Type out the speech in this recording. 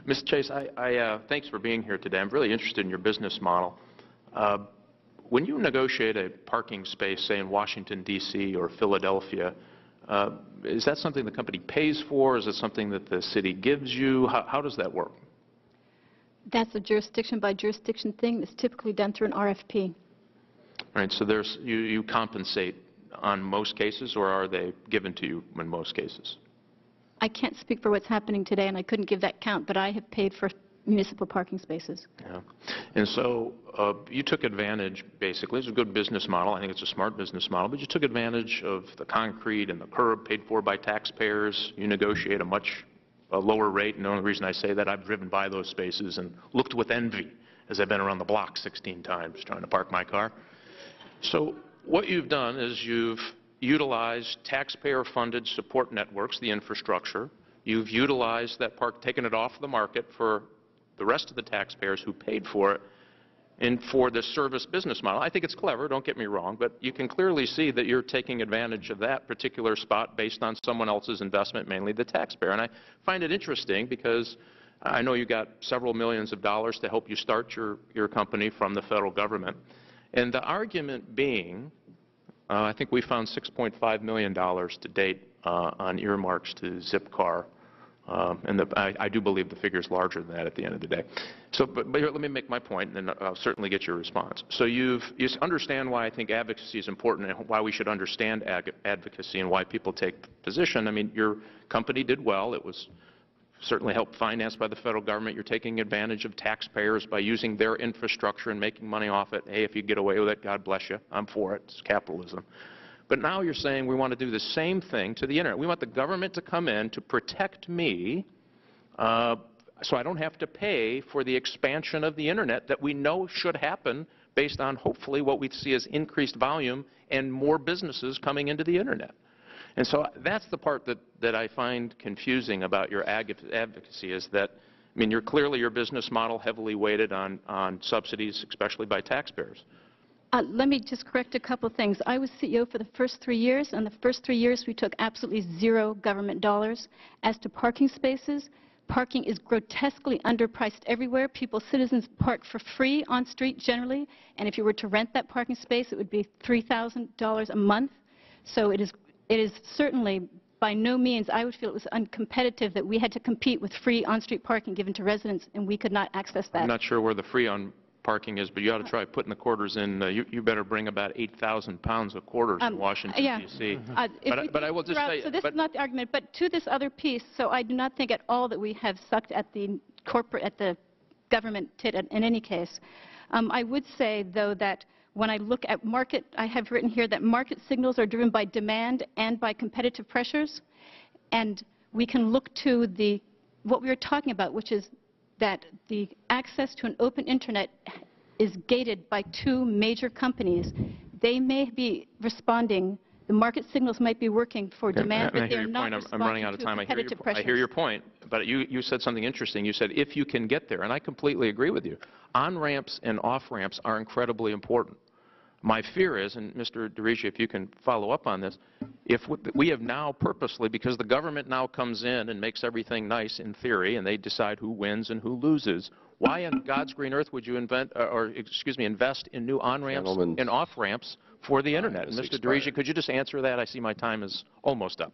Mr. Chase, thanks for being here today. I'm really interested in your business model. When you negotiate a parking space, say in Washington, D.C. or Philadelphia, is that something the company pays for? Is it something that the city gives you? How does that work? That's a jurisdiction-by-jurisdiction thing that's typically done through an RFP. All right, so you compensate on most cases, or are they given to you in most cases? I can't speak for what's happening today, and I couldn't give that count, but I have paid for municipal parking spaces. Yeah. And so you took advantage, basically. It's a good business model. I think it's a smart business model, but you took advantage of the concrete and the curb paid for by taxpayers. You negotiate a lower rate, and the only reason I say that, I've driven by those spaces and looked with envy as I've been around the block 16 times trying to park my car. So what you've done is you've utilized taxpayer-funded support networks, the infrastructure. You've utilized that park, taken it off the market for the rest of the taxpayers who paid for it, and for the service business model. I think it's clever, don't get me wrong, but you can clearly see that you're taking advantage of that particular spot based on someone else's investment, mainly the taxpayer. And I find it interesting because I know you got several millions of dollars to help you start your company from the federal government. And the argument being, I think we found $6.5 million to date on earmarks to Zipcar. And I do believe the figure is larger than that at the end of the day. So, but here, let me make my point, and then I'll certainly get your response. So you understand why I think advocacy is important and why we should understand advocacy and why people take position. I mean, your company did well. It was certainly helped financed by the federal government. You're taking advantage of taxpayers by using their infrastructure and making money off it. Hey, if you get away with it, God bless you. I'm for it. It's capitalism. But now you're saying we want to do the same thing to the Internet. We want the government to come in to protect me so I don't have to pay for the expansion of the Internet that we know should happen based on hopefully what we see as increased volume and more businesses coming into the Internet. And so that's the part that I find confusing about your advocacy is that, I mean, clearly your business model heavily weighted on subsidies, especially by taxpayers. Let me just correct a couple of things. I was CEO for the first 3 years, and the first 3 years we took absolutely zero government dollars. As to parking spaces, parking is grotesquely underpriced everywhere. Citizens park for free on street generally, and if you were to rent that parking space, it would be $3,000 a month. So it is certainly by no means, I would feel it was uncompetitive that we had to compete with free on-street parking given to residents, and we could not access that. I'm not sure where the free on parking is, but you ought to try putting the quarters in. You better bring about 8,000 pounds of quarters in Washington, D.C. But I will just say... So this is not the argument, but to this other piece, so I do not think at all that we have sucked at the government tit in any case. I would say, though, that when I look at market, I have written here that market signals are driven by demand and by competitive pressures, and we can look to what we were talking about, which is that the access to an open internet is gated by two major companies. They may be responding, the market signals might be working for demand, but they're not responding to competitive pressures. I hear your point, but you said something interesting. You said if you can get there, and I completely agree with you. On-ramps and off-ramps are incredibly important. My fear is, and Mr. DeRigia, if you can follow up on this, if we have now purposely, because the government now comes in and makes everything nice in theory, and they decide who wins and who loses, why in God's green earth would you invest in new on-ramps and off-ramps for the Internet? And Mr. DeRigia, could you just answer that? I see my time is almost up.